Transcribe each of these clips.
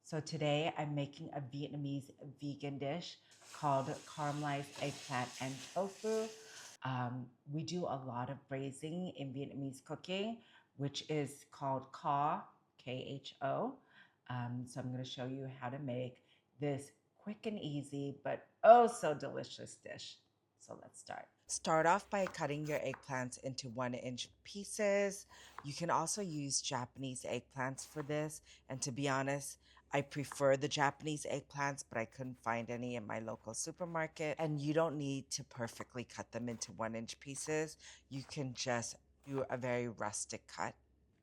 So today I'm making a Vietnamese vegan dish called caramelized eggplant and tofu. We do a lot of braising in Vietnamese cooking, which is called kho, Kho. So I'm going to show you how to make this quick and easy, but oh so delicious dish. So let's start. Start off by cutting your eggplants into 1-inch pieces. You can also use Japanese eggplants for this. And to be honest, I prefer the Japanese eggplants, but I couldn't find any in my local supermarket. And you don't need to perfectly cut them into 1-inch pieces. You can just do a very rustic cut.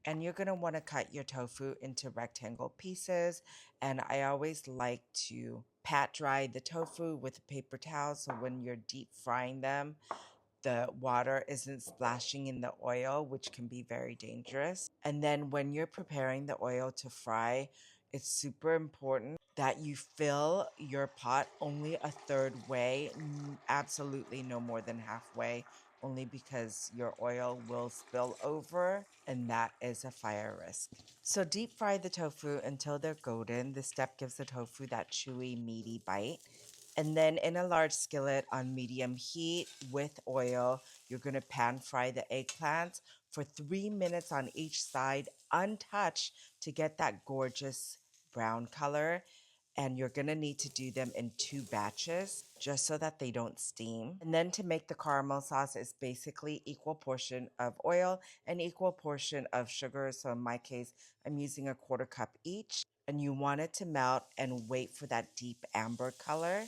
And you're going to want to cut your tofu into rectangle pieces. And I always like to pat dry the tofu with a paper towel so when you're deep frying them, the water isn't splashing in the oil, which can be very dangerous. And then when you're preparing the oil to fry, it's super important that you fill your pot only a third way, absolutely no more than halfway, only because your oil will spill over, and that is a fire risk. So deep fry the tofu until they're golden. This step gives the tofu that chewy, meaty bite. And then in a large skillet on medium heat with oil, you're going to pan fry the eggplants for 3 minutes on each side, untouched, to get that gorgeous brown color. And you're going to need to do them in 2 batches just so that they don't steam. And then to make the caramel sauce is basically equal portion of oil and equal portion of sugar. So in my case, I'm using a 1/4 cup each. And you want it to melt and wait for that deep amber color,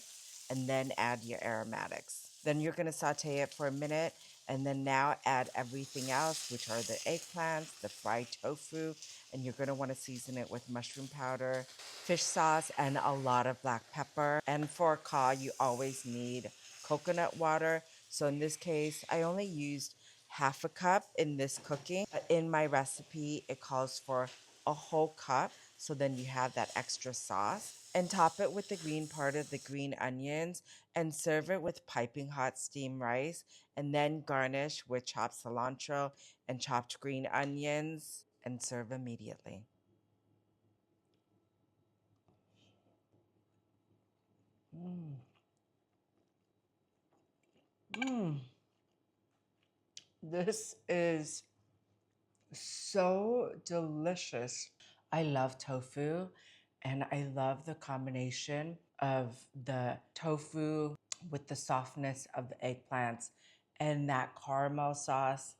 and then add your aromatics. Then you're going to saute it for a minute, and then now add everything else, which are the eggplants, the fried tofu, and you're going to want to season it with mushroom powder, fish sauce, and a lot of black pepper. And for kha, you always need coconut water. So in this case, I only used 1/2 cup in this cooking. But in my recipe, it calls for a whole cup. So then you have that extra sauce. And top it with the green part of the green onions and serve it with piping hot steamed rice. And then garnish with chopped cilantro and chopped green onions and serve immediately. Mm. Mm. This is so delicious. I love tofu, and I love the combination of the tofu with the softness of the eggplants and that caramel sauce.